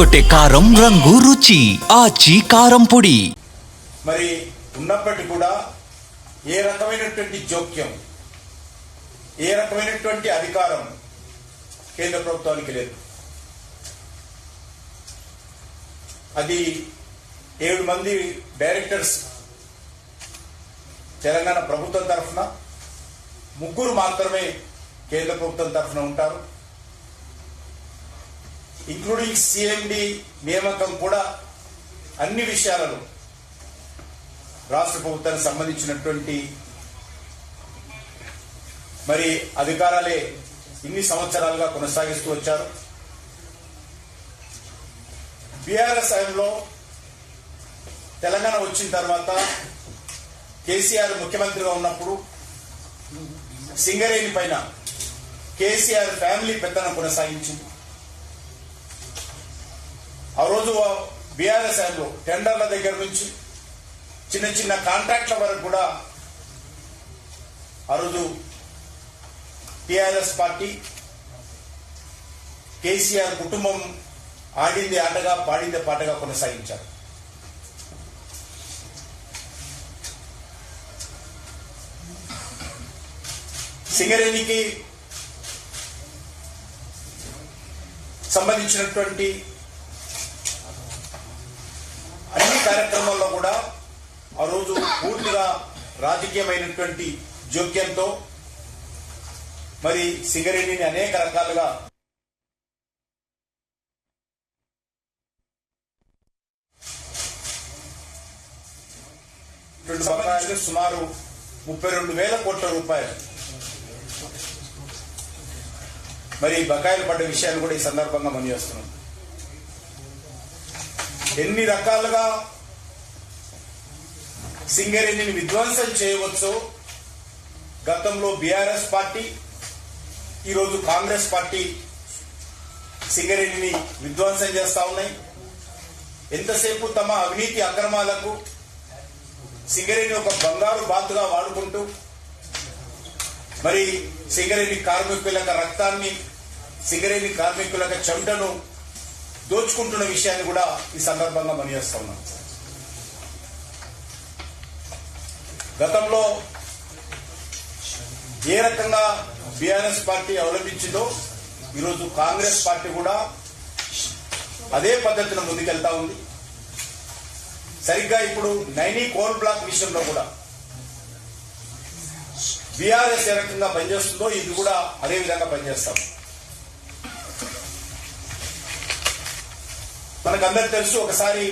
అదరగొట్టే కారం రంగు రుచి ఆచి కారం పొడి. మరి ఉన్నప్పటికీ కూడా ఏ రకమైనటువంటి జోక్యం, ఏ రకమైనటువంటి అధికారం కేంద్ర ప్రభుత్వానికి లేదు. అది 7 మంది డైరెక్టర్స్ తెలంగాణ ప్రభుత్వం తరఫున, 3 మాత్రమే కేంద్ర ప్రభుత్వం తరఫున ఉంటారు. ఇంక్లూడింగ్ సిఎండి నియామకం కూడా అన్ని విషయాలలో రాష్ట్ర ప్రభుత్వానికి సంబంధించినటువంటి మరి అధికారాలే ఇన్ని సంవత్సరాలుగా కొనసాగిస్తూ వచ్చారు. బీఆర్ఎస్ హయాంలో తెలంగాణ వచ్చిన తర్వాత కేసీఆర్ ముఖ్యమంత్రిగా ఉన్నప్పుడు సింగరేణి పైన కేసీఆర్ ఫ్యామిలీ పెత్తనం కొనసాగించింది. ఆ రోజు బీఆర్ఎస్ హయాంలో టెండర్ల దగ్గర నుంచి చిన్న చిన్న కాంట్రాక్ట్ల వరకు కూడా ఆ రోజు టిఆర్ఎస్ పార్టీ, కేసీఆర్ కుటుంబం ఆడింది ఆటగా పాడింది పాటగా కొనసాగించారు. సింగరేణికి సంబంధించినటువంటి అన్ని కార్యక్రమాల్లో కూడా ఆ రోజు పూర్తిగా రాజకీయమైనటువంటి జోక్యంతో మరి సింగరేణిని అనేక రకాలుగా బకాయిలు సుమారు 32,000 కోట్ల రూపాయలు మరి బకాయిలు పడ్డ విషయాన్ని కూడా ఈ సందర్భంగా మనం చేస్తున్నాం. ఎన్ని రకాలుగా సింగరేణిని విధ్వంసం చేయవచ్చో గతంలో బీఆర్ఎస్ పార్టీ, ఈరోజు కాంగ్రెస్ పార్టీ సింగరేణిని విధ్వంసం చేస్తా ఉన్నాయి. ఎంతసేపు తమ అవినీతి అక్రమాలకు సింగరేణి ఒక బంగారు బాతుగా వాడుకుంటూ మరి సింగరేణి కార్మికుల రక్తాన్ని, సింగరేణి కార్మికుల చెమటను దోచుకుంటున్న విషయాన్ని కూడా ఈ సందర్భంగా మనం చేస్తా ఉన్నాం. గతంలో ఏ రకంగా బీఆర్ఎస్ పార్టీ అవలంబించిందో ఈరోజు కాంగ్రెస్ పార్టీ కూడా అదే పద్ధతిలో ముందుకెళ్తా ఉంది. సరిగ్గా ఇప్పుడు నైనీ కోల్ బ్లాక్ విషయంలో కూడా బీఆర్ఎస్ ఏ రకంగా పనిచేస్తుందో ఇది కూడా అదే విధంగా పనిచేస్తాం. మనకందరికి తెలుసు, ఒకసారి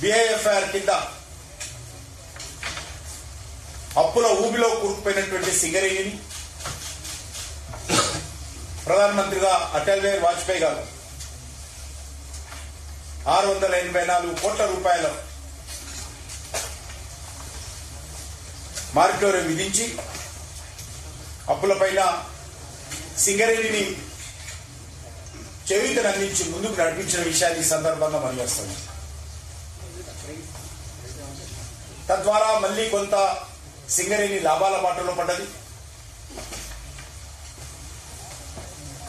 బిఐఎఫ్ఐఆర్ కింద అప్పుల ఊబిలో కూరుకుపోయినటువంటి సింగరేణిని ప్రధానమంత్రిగా అటల్ బిహారీ వాజ్పేయి గారు 684 కోట్ల రూపాయల మారిటోరియం విధించి అప్పులపైన సింగరేణిని చేయూతను అందించి ముందుకు నడిపించిన విషయాన్ని ఈ సందర్భంగా మనం చేస్తాం. తద్వారా మళ్లీ కొంత సింగరేణి లాభాల బాటలో పడ్డది.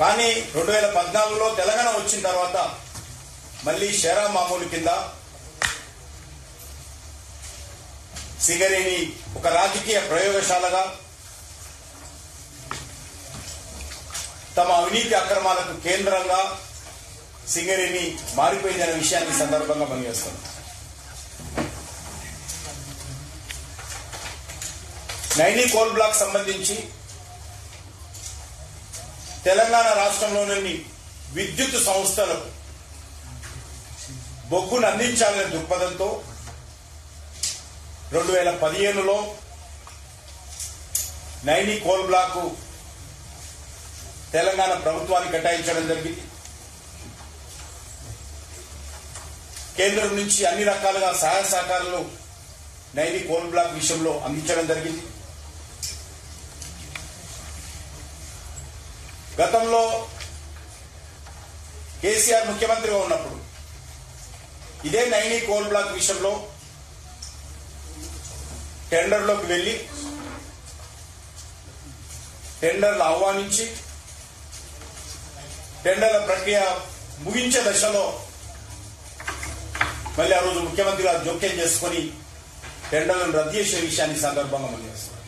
కానీ 2014లో తెలంగాణ వచ్చిన తర్వాత మళ్లీ షేరా మామూలు కింద సింగరేణి ఒక రాజకీయ ప్రయోగశాలగా తమ అవినీతి అక్రమాలకు కేంద్రంగా సింగరేణి మారిపోయిందనే విషయాన్ని సందర్భంగా మనం చేస్తాం. నైనీ కోల్ బ్లాక్ సంబంధించి తెలంగాణ రాష్ట్రంలోని విద్యుత్ సంస్థలకు బొగ్గును అందించాలనే దృక్పథంతో 2015లో నైనీ కోల్ బ్లాక్ తెలంగాణ ప్రభుత్వానికి కేటాయించడం జరిగింది. కేంద్రం నుంచి అన్ని రకాలుగా సహాయ సహకారాలు నైనీ కోల్ బ్లాక్ విషయంలో అందించడం జరిగింది. గతంలో కేసీఆర్ ముఖ్యమంత్రిగా ఉన్నప్పుడు ఇదే నైనీ కోల్ బ్లాక్ విషయంలో టెండర్లోకి వెళ్లి టెండర్లు ఆహ్వానించి టెండర్ల ప్రక్రియ ముగించే దశలో మళ్ళీ ఆ రోజు ముఖ్యమంత్రి గారు జోక్యం చేసుకుని టెండర్లను రద్దు చేసే విషయాన్ని సందర్భంగా మనం చేస్తాం.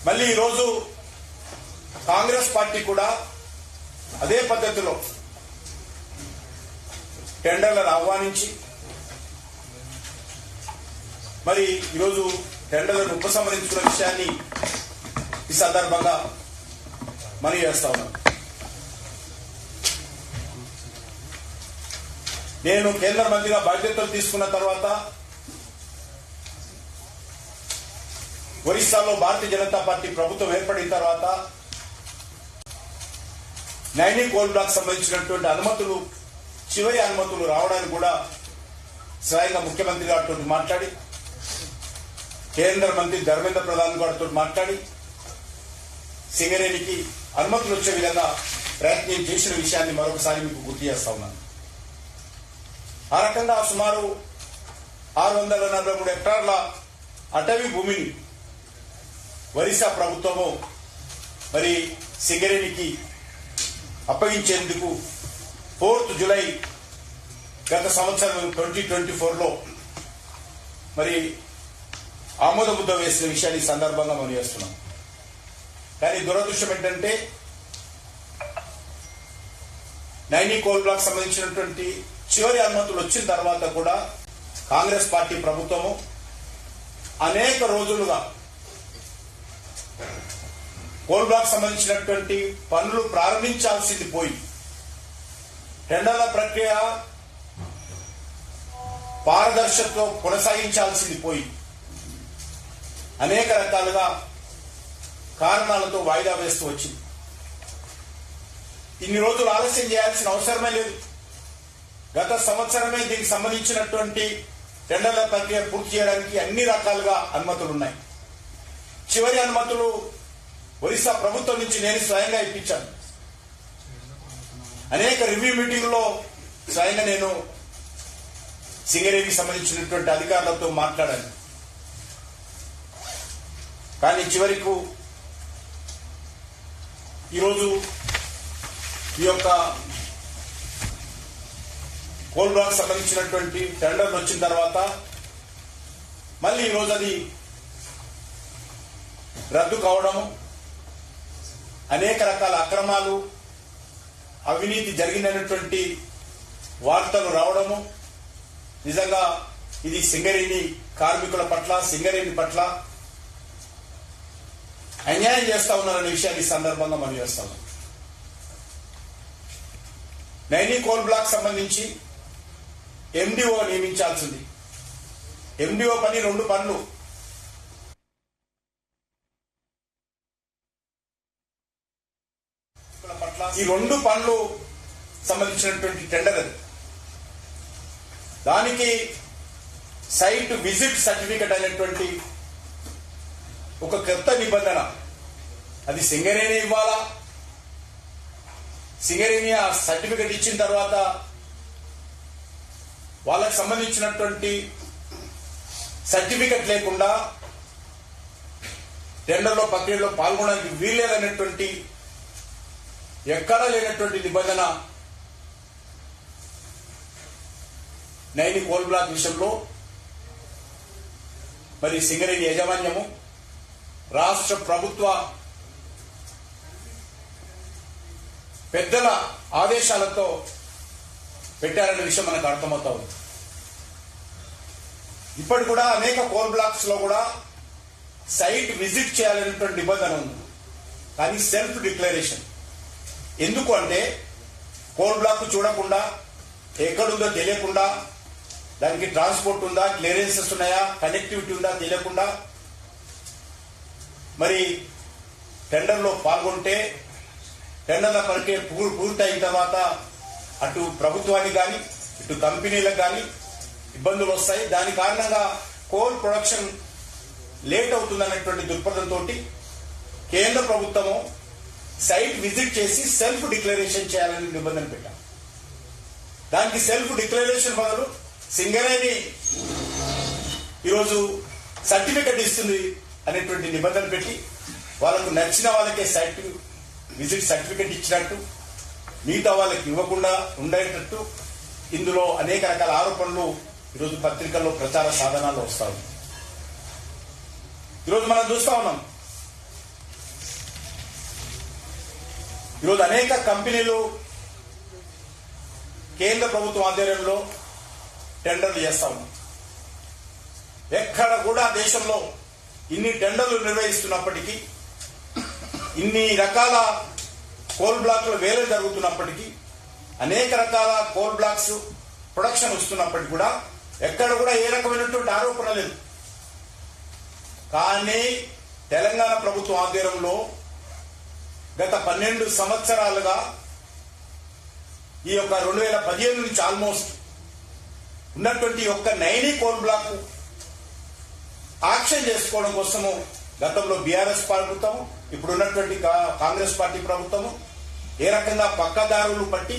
మళ్ళీ ఈరోజు కాంగ్రెస్ పార్టీ కూడా అదే పద్ధతిలో టెండర్లను ఆహ్వానించి మరి ఈరోజు టెండర్లను ఉపసంహరించుకున్న విషయాన్ని ఈ సందర్భంగా మనవి చేస్తా ఉన్నాను. నేను కేంద్ర మంత్రిగా బాధ్యతలు తీసుకున్న తర్వాత ఒరిస్సాలో భారతీయ జనతా పార్టీ ప్రభుత్వం ఏర్పడిన తర్వాత నైని కోల్ బ్లాక్ సంబంధించినటువంటి అనుమతులు, చివరి అనుమతులు రావడానికి కూడా స్వయంగా ముఖ్యమంత్రి గారితో మాట్లాడి, కేంద్ర మంత్రి ధర్మేంద్ర ప్రధాన్ గారితో మాట్లాడి సింగరేణికి అనుమతులు వచ్చే విధంగా ప్రయత్నం చేసిన విషయాన్ని మరొకసారి మీకు గుర్తు చేస్తా ఉన్నాను. ఆ రకంగా సుమారు 643 హెక్టార్ల అటవీ భూమిని ఒరిస్సా ప్రభుత్వము మరి సింగరేణికి అప్పగించేందుకు 4th జూలై గత సంవత్సరం 2024లో మరి ఆమోద ముద్ర వేసిన విషయాన్ని సందర్భంగా మనం చేస్తున్నాం. కానీ దురదృష్టం ఏంటంటే నైని కోల్ బ్లాక్ సంబంధించినటువంటి చివరి అనుమతులు వచ్చిన తర్వాత కూడా కాంగ్రెస్ పార్టీ ప్రభుత్వము అనేక రోజులుగా కోల్ బ్లాక్ సంబంధించినటువంటి పనులు ప్రారంభించాల్సింది పోయి టెండర్ల ప్రక్రియ పారదర్శకతో కొనసాగించాల్సింది పోయి అనేక రకాలుగా కారణాలతో వాయిదా వేస్తూ వచ్చింది. ఇన్ని రోజులు ఆలస్యం చేయాల్సిన అవసరమే లేదు. గత సంవత్సరమే దీనికి సంబంధించినటువంటి టెండర్ల ప్రక్రియ పూర్తి చేయడానికి అన్ని రకాలుగా అనుమతులు ఉన్నాయి. చివరి అనుమతులు ఒరిస్సా ప్రభుత్వం నుంచి నేను స్వయంగా ఇప్పించాను. అనేక రివ్యూ మీటింగ్లో స్వయంగా నేను సింగరేణికి సంబంధించినటువంటి అధికారులతో మాట్లాడాను. కానీ చివరికి ఈరోజు ఈ యొక్క కోల్ బ్లాక్ సంబంధించినటువంటి టెండర్లు వచ్చిన తర్వాత మళ్ళీ ఈరోజు అది రద్దు కావడము, అనేక రకాల అక్రమాలు, అవినీతి జరిగిందనేటువంటి వార్తలు రావడము నిజంగా ఇది సింగరేణి కార్మికుల పట్ల, సింగరేణి పట్ల అన్యాయం చేస్తా ఉన్నారనే విషయాన్ని ఈ సందర్భంగా మనం చేస్తాము. నైని కోల్ బ్లాక్ సంబంధించి ఎండిఓ నియమించాల్సింది. ఎండిఓ పని 2 పనులు. ఈ 2 పనులు సంబంధించినటువంటి టెండర్ అది. దానికి సైట్ విజిట్ సర్టిఫికెట్ అనేటువంటి ఒక కొత్త నిబంధన, అది సింగరేణి ఇవ్వాలా. సింగరేణి ఆ సర్టిఫికెట్ ఇచ్చిన తర్వాత వాళ్ళకి సంబంధించినటువంటి సర్టిఫికెట్ లేకుండా టెండర్లో ప్రక్రియలో పాల్గొనడానికి వీల్లేదనేటువంటి ఎక్కడా లేనటువంటి నిబంధన నైని కోల్ బ్లాక్ విషయంలో మరి సింగరేణి యాజమాన్యము రాష్ట్ర ప్రభుత్వ పెద్దల ఆదేశాలతో పెట్టారనే విషయం మనకు అర్థమవుతా ఉంది. ఇప్పటి కూడా అనేక కోల్ బ్లాక్స్ లో కూడా సైట్ విజిట్ చేయాలనేటువంటి నిబంధన ఉంది. కానీ సెల్ఫ్ డిక్లరేషన్. ఎందుకు అంటే కోల్ బ్లాక్ చూడకుండా, ఎక్కడుందో తెలియకుండా, దానికి ట్రాన్స్పోర్ట్ ఉందా, క్లియరెన్సెస్ ఉన్నాయా, కనెక్టివిటీ ఉందా తెలియకుండా మరి టెండర్లో పాల్గొంటే టెండర్ల ప్రక్రియ పూర్తయిన తర్వాత అటు ప్రభుత్వానికి కానీ ఇటు కంపెనీలకు కానీ ఇబ్బందులు వస్తాయి. దాని కారణంగా కోల్ ప్రొడక్షన్ లేట్ అవుతుందనేటువంటి దృక్పథంతో కేంద్ర ప్రభుత్వము సైట్ విజిట్ చేసి సెల్ఫ్ డిక్లరేషన్ చేయాలని నిబంధన పెట్టాం. దానికి సెల్ఫ్ డిక్లరేషన్ బదులు సింగరేణి ఈరోజు సర్టిఫికెట్ ఇస్తుంది అనేటువంటి నిబంధన పెట్టి వాళ్ళకు నచ్చిన వాళ్ళకే సైట్ విజిట్ సర్టిఫికెట్ ఇచ్చినట్టు, మిగతా వాళ్ళకి ఇవ్వకుండా ఉండేటట్టు ఇందులో అనేక రకాల ఆరోపణలు ఈరోజు పత్రికల్లో ప్రచార సాధనాల్లో వస్తా ఉన్నాయి. ఈరోజు మనం చూస్తా ఉన్నాం, ఈరోజు అనేక కంపెనీలు కేంద్ర ప్రభుత్వం ఆధ్వర్యంలో టెండర్లు చేస్తా ఉన్నాం. ఎక్కడ కూడా దేశంలో ఇన్ని టెండర్లు నిర్వహిస్తున్నప్పటికీ, ఇన్ని రకాల కోల్ బ్లాక్లు వేరే జరుగుతున్నప్పటికీ, అనేక రకాల కోల్ బ్లాక్స్ ప్రొడక్షన్ వస్తున్నప్పటికీ కూడా ఎక్కడ కూడా ఏ రకమైనటువంటి ఆరోపణ లేదు. కానీ తెలంగాణ ప్రభుత్వం ఆధ్వర్యంలో గత 12 సంవత్సరాలుగా ఈ యొక్క 2015 నుంచి ఆల్మోస్ట్ ఉన్నటువంటి యొక్క నైని కోల్ బ్లాక్ ఆక్షన్ చేసుకోవడం కోసము గతంలో బీఆర్ఎస్ ప్రభుత్వము, ఇప్పుడు ఉన్నటువంటి కాంగ్రెస్ పార్టీ ప్రభుత్వము ఏ రకంగా పక్కదారులు పట్టి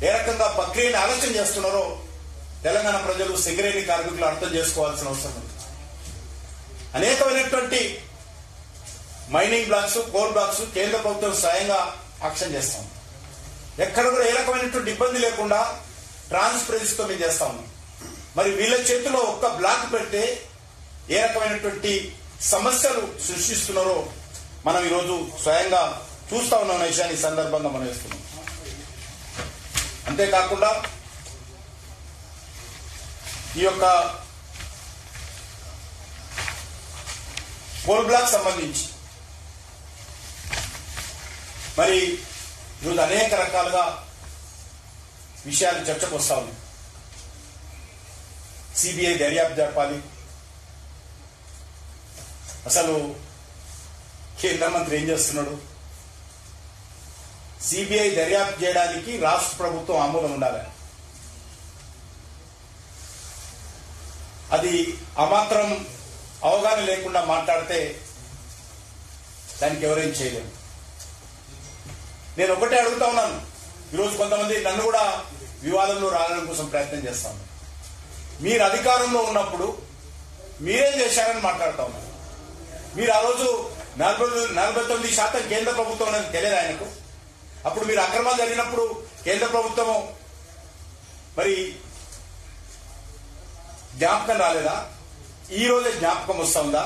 ఏ రకంగా ప్రక్రియను ఆలోచన చేస్తున్నారో తెలంగాణ ప్రజలు, సింగరేణి కార్మికులు అర్థం చేసుకోవాల్సిన అవసరం ఉంది. అనేకమైనటువంటి మైనింగ్ బ్లాక్స్, కోల్ బ్లాక్స్ కేంద్ర ప్రభుత్వం స్వయంగా ఆక్షన్ చేస్తాం. ఎక్కడ కూడా ఏ రకమైనటువంటి ఇబ్బంది లేకుండా ట్రాన్స్పరెన్సీతో మేము చేస్తా ఉన్నాం. మరి వీళ్ళ చేతిలో ఒక్క బ్లాక్ పెడితే ఏ రకమైనటువంటి సమస్యలు సృష్టిస్తున్నారో మనం ఈరోజు స్వయంగా చూస్తా ఉన్నాం అనే విషయాన్ని ఈ సందర్భంగా మనం వేస్తున్నాం. అంతేకాకుండా ఈ యొక్క కోల్ బ్లాక్ సంబంధించి మరి ఈరోజు అనేక రకాలుగా విషయాలు చర్చకు వస్తా ఉన్నాయి. సిబిఐ దర్యాప్తు జరపాలి. అసలు కేంద్ర మంత్రి ఏం చేస్తున్నాడు? సిబిఐ దర్యాప్తు చేయడానికి రాష్ట్ర ప్రభుత్వం ఆమోదం ఉండాలి. అది అమాత్రం అవగాహన లేకుండా మాట్లాడితే దానికి ఎవరేం చేయలేము. నేను ఒకటే అడుగుతా ఉన్నాను, ఈరోజు కొంతమంది నన్ను కూడా వివాదంలో రావడం కోసం ప్రయత్నం చేస్తాను. మీరు అధికారంలో ఉన్నప్పుడు మీరేం చేశారని మాట్లాడుతా ఉన్నారు. మీరు ఆ రోజు 49% కేంద్ర ప్రభుత్వం అనేది తెలియదు ఆయనకు. అప్పుడు మీరు అక్రమాలు జరిగినప్పుడు కేంద్ర ప్రభుత్వము మరి జ్ఞాపకం రాలేదా? ఈ రోజే జ్ఞాపకం వస్తుందా?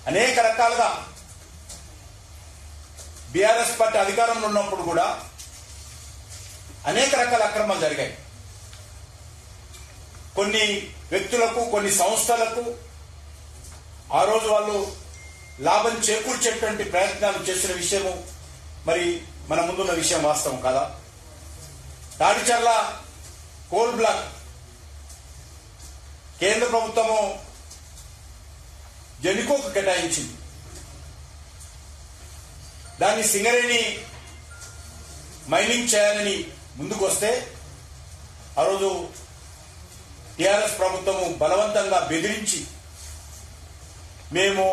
అనేక రకాలుగా బీఆర్ఎస్ పార్టీ అధికారంలో ఉన్నప్పుడు కూడా అనేక రకాల అక్రమాలు జరిగాయి. కొన్ని వ్యక్తులకు, కొన్ని సంస్థలకు ఆ రోజు వాళ్ళు లాభం చేకూర్చేటువంటి ప్రయత్నాలు చేసిన విషయము మరి మన ముందున్న విషయం వాస్తవం కదా. తాడిచర్ల కోల్ బ్లాక్ కేంద్ర ప్రభుత్వము జెన్కోకు కేటాయించింది. దాన్ని సింగరేణి మైనింగ్ చేయాలని ముందుకు వస్తే ఆ రోజు టిఆర్ఎస్ ప్రభుత్వము బలవంతంగా బెదిరించి మేము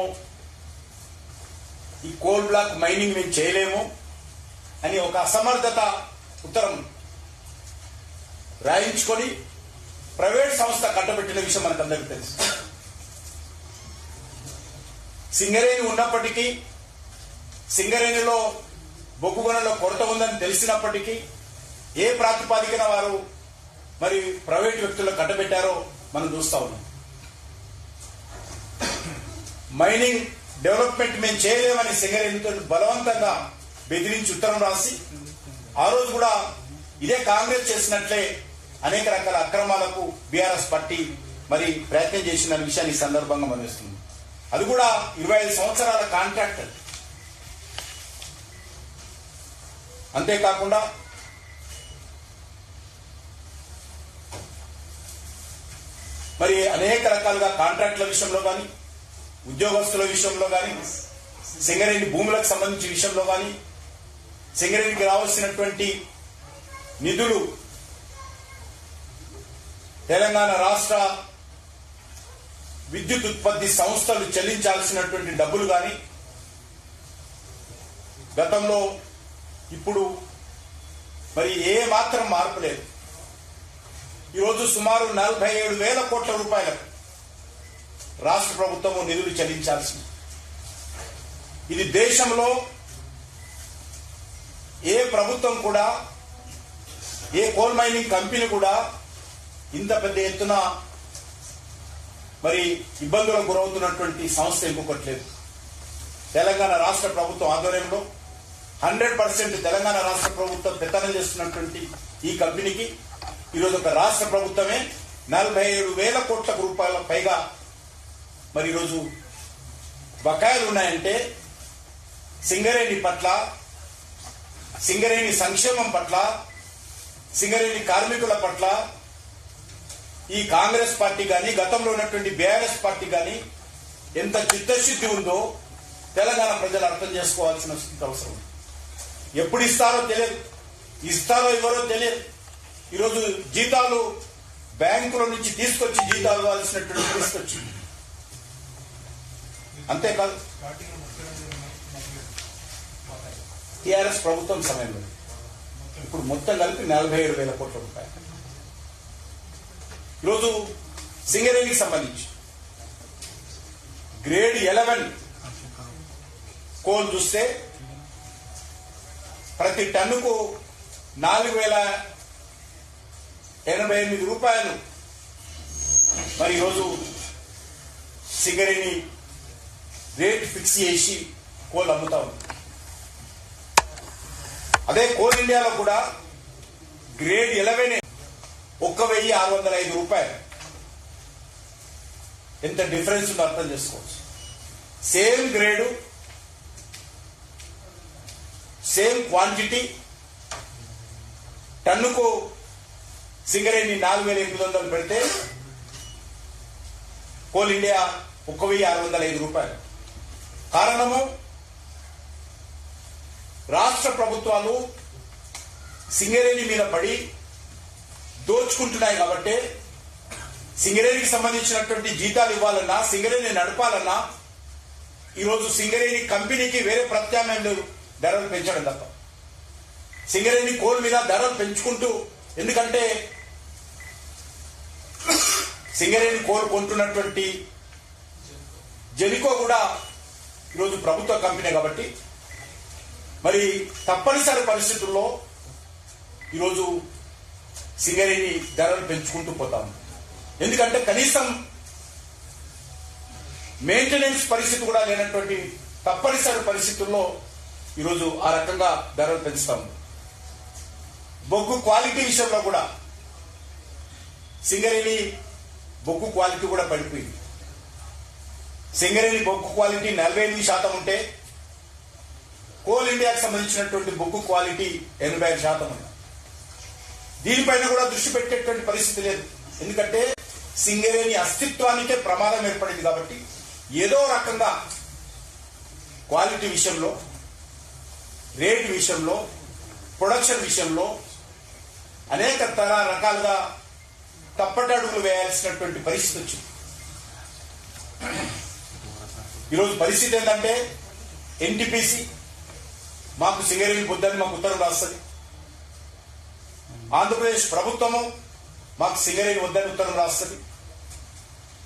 ఈ కోల్ బ్లాక్ మైనింగ్ మేము చేయలేము అని ఒక అసమర్థత ఉత్తరం రాయించుకొని ప్రైవేట్ సంస్థ కట్టబెట్టిన విషయం మనకందరికీ తెలుసు. సింగరేణి ఉన్నప్పటికీ, సింగరేణిలో బొగ్గు గనుల కొరత ఉందని తెలిసినప్పటికీ ఏ ప్రాతిపాదికన వారు మరి ప్రైవేట్ వ్యక్తులకు కట్టబెట్టారో మనం చూస్తా ఉన్నాం. మైనింగ్ డెవలప్మెంట్ మేము చేయలేమని సింగరేణితో బలవంతంగా బెదిరించి ఉత్తరం రాసి ఆ రోజు కూడా ఇదే కాంగ్రెస్ చేసినట్లే అనేక రకాల అక్రమాలకు బీఆర్ఎస్ పార్టీ మరి ప్రయత్నం చేసిన విషయాన్ని ఈ సందర్భంగా మనం ఇస్తుంది. అది కూడా 25 సంవత్సరాల కాంట్రాక్ట్. అంతేకాకుండా మరి అనేక రకాలుగా కాంట్రాక్టుల విషయంలో కానీ, ఉద్యోగస్తుల విషయంలో కానీ, సింగరేణి భూములకు సంబంధించిన విషయంలో కానీ, సింగరేణికి రావాల్సినటువంటి నిధులు, తెలంగాణ రాష్ట్ర విద్యుత్ ఉత్పత్తి సంస్థలు చెల్లించాల్సినటువంటి డబ్బులు కానీ గతంలో ఇప్పుడు మరి ఏ మాత్రం మార్పు లేదు. ఈరోజు సుమారు 47,000 కోట్ల రూపాయలకు రాష్ట్ర ప్రభుత్వము నిధులు చెల్లించాల్సింది. ఇది దేశంలో ఏ ప్రభుత్వం కూడా, ఏ కోల్ మైనింగ్ కంపెనీ కూడా ఇంత పెద్ద ఎత్తున మరి ఇబ్బందులకు గురవుతున్నటువంటి సంస్థ ఇంకొకట్లేదు. తెలంగాణ రాష్ట్ర ప్రభుత్వం ఆధ్వర్యంలో 100% తెలంగాణ రాష్ట్ర ప్రభుత్వం పెత్తనం చేస్తున్నటువంటి ఈ కంపెనీకి ఈరోజు ఒక రాష్ట్ర ప్రభుత్వమే 47,000 కోట్ల రూపాయల పైగా మరి ఈరోజు బకాయిలు ఉన్నాయంటే సింగరేణి పట్ల, సింగరేణి సంక్షేమం పట్ల, సింగరేణి కార్మికుల పట్ల ఈ కాంగ్రెస్ పార్టీ కానీ, గతంలో ఉన్నటువంటి బీఆర్ఎస్ పార్టీ కానీ ఎంత చిత్తశుద్ధి ఉందో తెలంగాణ ప్రజలు అర్థం చేసుకోవాల్సిన అవసరం. ఎప్పుడు ఇస్తారో తెలియదు, ఇస్తారో ఇవ్వరో తెలియదు. ఈరోజు జీతాలు బ్యాంకుల నుంచి తీసుకొచ్చి జీతాలు ఇవ్వాల్సినటువంటి తీసుకొచ్చి, అంతేకాదు టీఆర్ఎస్ ప్రభుత్వం సమయంలో ఇప్పుడు మొత్తం కలిపి 47,000 కోట్ల రూపాయలు. ఈరోజు సింగరేణికి సంబంధించి గ్రేడ్ 11 కోల్ చూస్తే ప్రతి టన్నుకు 4,088 రూపాయలు మరి ఈరోజు సింగరేణి రేట్ ఫిక్స్ చేసి కోల్ అమ్ముతా ఉంది. అదే కోల్ ఇండియాలో కూడా గ్రేడ్ 11 1,605 రూపాయలు. ఎంత డిఫరెన్స్ ఉందో అర్థం చేసుకోవచ్చు. సేమ్ గ్రేడు, సేమ్ క్వాంటిటీ, టన్నుకు సింగరేణి 4,800 పెడితే కోల్ ఇండియా 1,605 రూపాయలు. కారణము రాష్ట్ర ప్రభుత్వాలు సింగరేణి మీద పడి దోచుకుంటున్నాయి కాబట్టి సింగరేణికి సంబంధించినటువంటి జీతాలు ఇవ్వాలన్నా, సింగరేణి నడపాలన్నా ఈరోజు సింగరేణి కంపెనీకి వేరే ప్రత్యామ్నాయం లేదు, ధరలు పెంచడం తప్ప. సింగరేణి కోల్ మీద ధరలు పెంచుకుంటూ, ఎందుకంటే సింగరేణి కోల్ కొంటున్నటువంటి జెనికో కూడా ఈరోజు ప్రభుత్వ కంపెనీ కాబట్టి మరి తప్పనిసరి పరిస్థితుల్లో ఈరోజు సింగరేణి ధరలు పెంచుకుంటూ పోతాము. ఎందుకంటే కనీసం మెయింటెనెన్స్ పరిస్థితి కూడా లేనటువంటి తప్పనిసరి పరిస్థితుల్లో ఈరోజు ఆ రకంగా ధరలు పెంచుతాము. బొగ్గు క్వాలిటీ విషయంలో కూడా సింగరేణి బొగ్గు క్వాలిటీ కూడా పడిపోయింది. సింగరేణి బొగ్గు క్వాలిటీ 48% ఉంటే కోల్ ఇండియాకి సంబంధించినటువంటి బొగ్గు క్వాలిటీ 85% ఉంది. దీనిపైన కూడా దృష్టి పెట్టేటువంటి పరిస్థితి లేదు. ఎందుకంటే సింగరేణి అస్తిత్వానికే ప్రమాదం ఏర్పడింది కాబట్టి ఏదో రకంగా క్వాలిటీ విషయంలో, రేటు విషయంలో, ప్రొడక్షన్ విషయంలో అనేక రకాలుగా తప్పటడుగులు వేయాల్సినటువంటి పరిస్థితి వచ్చింది. ఈరోజు పరిస్థితి ఏంటంటే ఎన్టీపీసీ మాకు సింగరేణి వద్దని మాకు ఉత్తరం రాస్తుంది, ఆంధ్రప్రదేశ్ ప్రభుత్వము మాకు సింగరేణి వద్దని ఉత్తరం రాస్తుంది,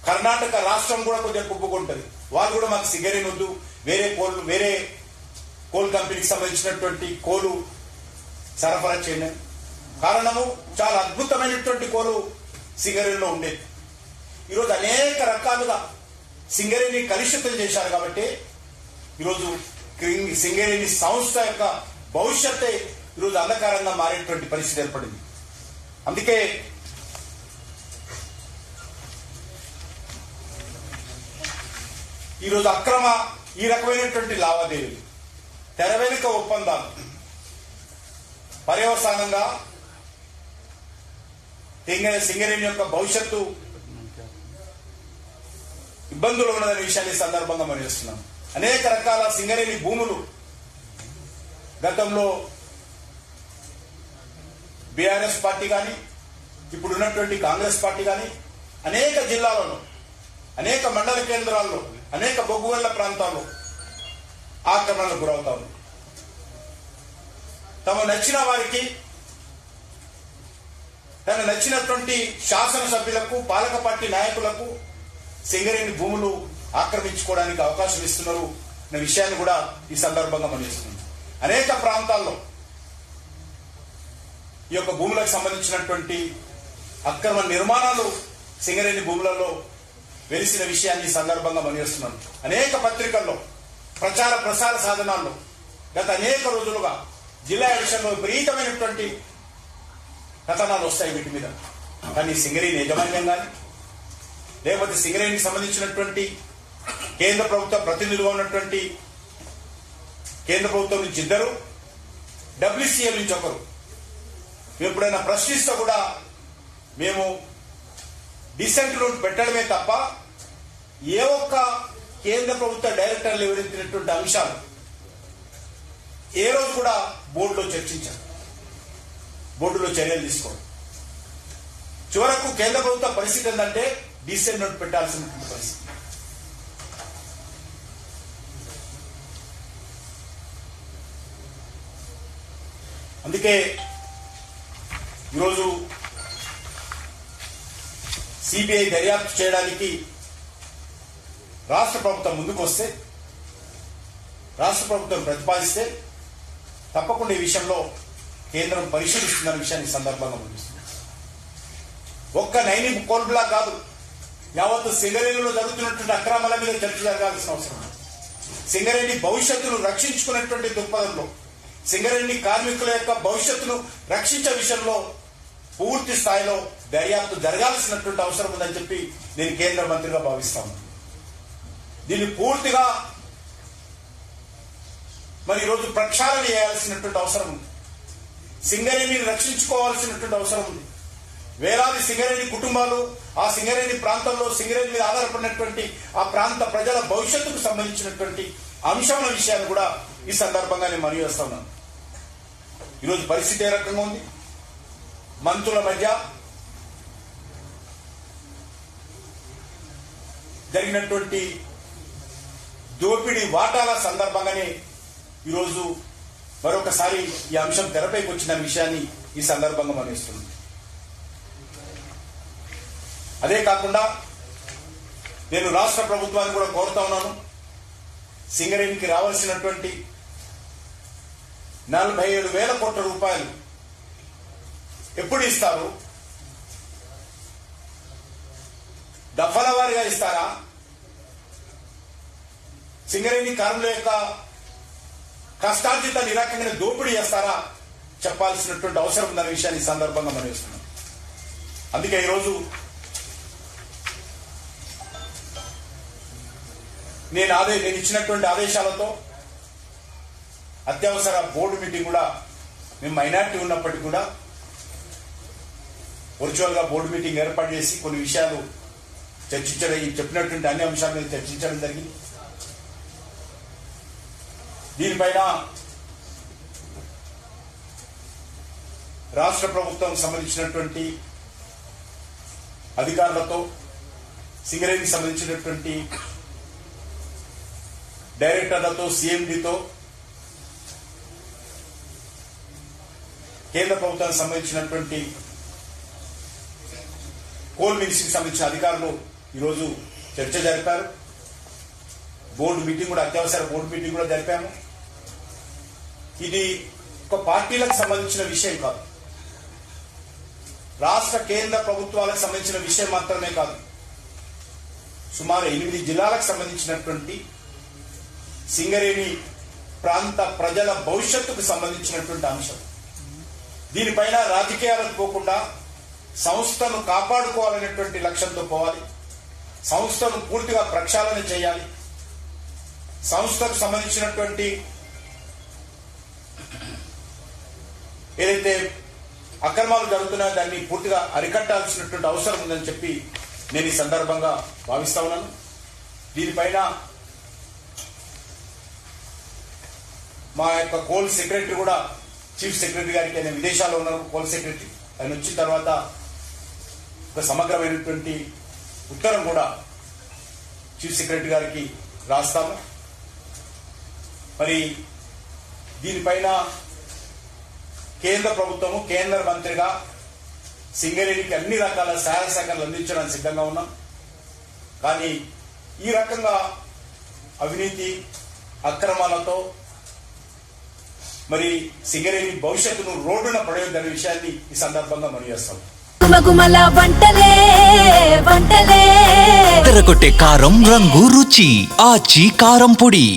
కర్ణాటక రాష్ట్రం కూడా కొద్దిగా కుప్పుకుంటుంది, వాళ్ళు కూడా మాకు సింగరేణి వద్దు, వేరే కోల్ కంపెనీకి సంబంధించినటువంటి కోలు సరఫరా చేయండి. కారణము చాలా అద్భుతమైనటువంటి కోలు సింగరేణిలో ఉండేది. ఈరోజు అనేక రకాలుగా సింగరేణి కలుషితం చేశారు కాబట్టి ఈరోజు సింగరేణి సంస్థ యొక్క భవిష్యత్తే ఈరోజు అంధకారంగా మారేటువంటి పరిస్థితి ఏర్పడింది. అందుకే ఈరోజు ఈ రకమైనటువంటి లావాదేవీలు, తెర వెనుక ఒప్పందాలు పర్యవసానంగా సింగరేణి యొక్క భవిష్యత్తు ఇబ్బందులు ఉన్నదనే విషయాన్ని సందర్భంగా మనం చేస్తున్నాం. అనేక రకాల సింగరేణి భూములు గతంలో బీఆర్ఎస్ పార్టీ కానీ, ఇప్పుడు ఉన్నటువంటి కాంగ్రెస్ పార్టీ కానీ అనేక జిల్లాలలో, అనేక మండల కేంద్రాల్లో, అనేక బొగ్గుగళ్ల ప్రాంతాల్లో ఆక్రమణలకు గురవుతా ఉంది. తమ నచ్చిన వారికి, తన నచ్చినటువంటి శాసనసభ్యులకు, పాలక పార్టీ నాయకులకు సింగరేణి భూములు ఆక్రమించుకోవడానికి అవకాశం ఇస్తున్నారు. విషయాన్ని కూడా ఈ సందర్భంగా మనం చేస్తున్నాం. అనేక ప్రాంతాల్లో ఈ యొక్క భూములకు సంబంధించినటువంటి అక్రమ నిర్మాణాలు సింగరేణి భూములలో వెలిసిన విషయాన్ని ఈ సందర్భంగా మనం చేస్తున్నాం. అనేక పత్రికల్లో ప్రచార ప్రసార సాధనాల్లో గత అనేక రోజులుగా జిల్లా విషయంలో విపరీతమైనటువంటి కథనాలు వస్తాయి వీటి మీద. కానీ సింగరేణి యాజమాన్యం కానీ లేకపోతే సింగరేణికి సంబంధించినటువంటి కేంద్ర ప్రభుత్వ ప్రతినిధులుగా ఉన్నటువంటి కేంద్ర ప్రభుత్వం నుంచి ఇద్దరు, డబ్ల్యూసీఎల్ నుంచి ఒకరు ఎప్పుడైనా ప్రశ్నిస్తే కూడా మేము డిసెంట్ లోన్ పెట్టడమే తప్ప ఏ ఒక్క కేంద్ర ప్రభుత్వ డైరెక్టర్లు వివరించినటువంటి అంశాలు ఏ రోజు కూడా బోర్డులో చర్చించారు, బోర్డులో చర్యలు తీసుకోండి. చివరకు కేంద్ర ప్రభుత్వ పరిస్థితి ఏంటంటే డిసెంట్ నోట్ పెట్టాల్సినటువంటి పరిస్థితి. అందుకే ఈరోజు సిబిఐ దర్యాప్తు చేయడానికి రాష్ట్ర ప్రభుత్వం ముందుకు వస్తే, రాష్ట్ర ప్రభుత్వం ప్రతిపాదిస్తే తప్పకుండా ఈ విషయంలో కేంద్రం పరిశీలిస్తున్న విషయాన్ని సందర్భంగా ముగిస్తుంది. ఒక్క నైని కోల్ బ్లాక్ కాదు, యావత్తు సింగరేణిలో జరుగుతున్నటువంటి అక్రమాల మీద చర్చ జరగాల్సిన అవసరం ఉంది. సింగరేణి భవిష్యత్తును రక్షించుకునేటువంటి దృక్పథంలో, సింగరేణి కార్మికుల యొక్క భవిష్యత్తును రక్షించే విషయంలో పూర్తి స్థాయిలో దర్యాప్తు జరగాల్సినటువంటి అవసరం ఉందని చెప్పి నేను కేంద్ర మంత్రిగా భావిస్తాను. దీన్ని పూర్తిగా మరి ఈరోజు ప్రక్షాళన చేయాల్సినటువంటి అవసరం ఉంది. సింగరేణిని రక్షించుకోవాల్సినటువంటి అవసరం ఉంది. వేలాది సింగరేణి కుటుంబాలు ఆ సింగరేణి ప్రాంతంలో సింగరేణి మీద ఆధారపడినటువంటి ఆ ప్రాంత ప్రజల భవిష్యత్తుకు సంబంధించినటువంటి అంశముల విషయాన్ని కూడా ఈ సందర్భంగా నేను మనవి చేస్తా ఉన్నాను. ఈరోజు పరిస్థితి ఏ రకంగా ఉంది? మంత్రుల మధ్య జరిగినటువంటి దోపిడీ వాటాల సందర్భంగానే ఈరోజు మరొకసారి ఈ అంశం తెరపైకి వచ్చిన విషయాన్ని ఈ సందర్భంగా మనవిస్తున్నాం. అదే కాకుండా నేను రాష్ట్ర ప్రభుత్వాన్ని కూడా కోరుతా ఉన్నాను, సింగరేణికి రావాల్సినటువంటి 47,000 కోట్ల రూపాయలు ఎప్పుడు ఇస్తారు? దఫల వారిగా ఇస్తారా? సింగరేణి కార్మికుల యొక్క కష్టార్జిత నిరాకంగా దోపిడీ చేస్తారా? చెప్పాల్సినటువంటి అవసరం ఉందనే విషయాన్ని ఈ సందర్భంగా మనం ఇస్తున్నాం. అందుకే ఈరోజు నేను ఇచ్చినటువంటి ఆదేశాలతో అత్యవసర బోర్డు మీటింగ్ కూడా, మేము మైనార్టీ ఉన్నప్పటికీ కూడా వర్చువల్ గా బోర్డు మీటింగ్ ఏర్పాటు చేసి కొన్ని విషయాలు చర్చించడం, చెప్పినటువంటి అన్ని అంశాల మీద చర్చించడం జరిగింది. దీనిపైన రాష్ట్ర ప్రభుత్వం సంబంధించినటువంటి అధికారులతో, సింగరేణికి సంబంధించినటువంటి డైరెక్టర్లతో, సిఎండితో, కేంద్ర ప్రభుత్వానికి సంబంధించినటువంటి కోల్ మినిస్ట్రీకి సంబంధించిన అధికారులు ఈరోజు చర్చ జరిపారు. బోర్డు మీటింగ్ కూడా, అత్యవసర బోర్డు మీటింగ్ కూడా జరిపాము. ఇది ఒక పార్టీలకు సంబంధించిన విషయం కాదు, రాష్ట్ర కేంద్ర ప్రభుత్వాలకు సంబంధించిన విషయం మాత్రమే కాదు, సుమారు 8 జిల్లాలకు సంబంధించినటువంటి సింగరేణి ప్రాంత ప్రజల భవిష్యత్తుకు సంబంధించినటువంటి అంశం. దీనిపైన రాజకీయాలకు పోకుండా సంస్థను కాపాడుకోవాలనేటువంటి లక్ష్యంతో పోవాలి. సంస్థను పూర్తిగా ప్రక్షాళన చేయాలి. సంస్థకు సంబంధించినటువంటి ఏదైతే అక్రమాలు జరుగుతున్నాయో దాన్ని పూర్తిగా అరికట్టాల్సినటువంటి అవసరం ఉందని చెప్పి నేను ఈ సందర్భంగా భావిస్తా ఉన్నాను. దీనిపైన మా యొక్క కోల్ సెక్రటరీ కూడా, చీఫ్ సెక్రటరీ గారికి, ఆయన విదేశాల్లో ఉన్నారు కోల్ సెక్రటరీ, ఆయన వచ్చిన తర్వాత ఒక సమగ్రమైనటువంటి ఉత్తరం కూడా చీఫ్ సెక్రటరీ గారికి రాస్తాము. మరి దీనిపైన కేంద్ర ప్రభుత్వము, కేంద్ర మంత్రిగా సింగరేణికి అన్ని రకాల సహాయ సహకారాలు అందించడానికి సిద్ధంగా ఉన్నాం. కానీ ఈ రకంగా అవినీతి, అక్రమాలతో మరి సింగరేణి భవిష్యత్తును రోడ్డున పడేయొద్దనే విషయాన్ని ఈ సందర్భంగా మనం చేస్తాం. గుమగుమల వంటలే వంటలే తెరకొట్టే కారం రంగు రుచి ఆచి కారం పొడి.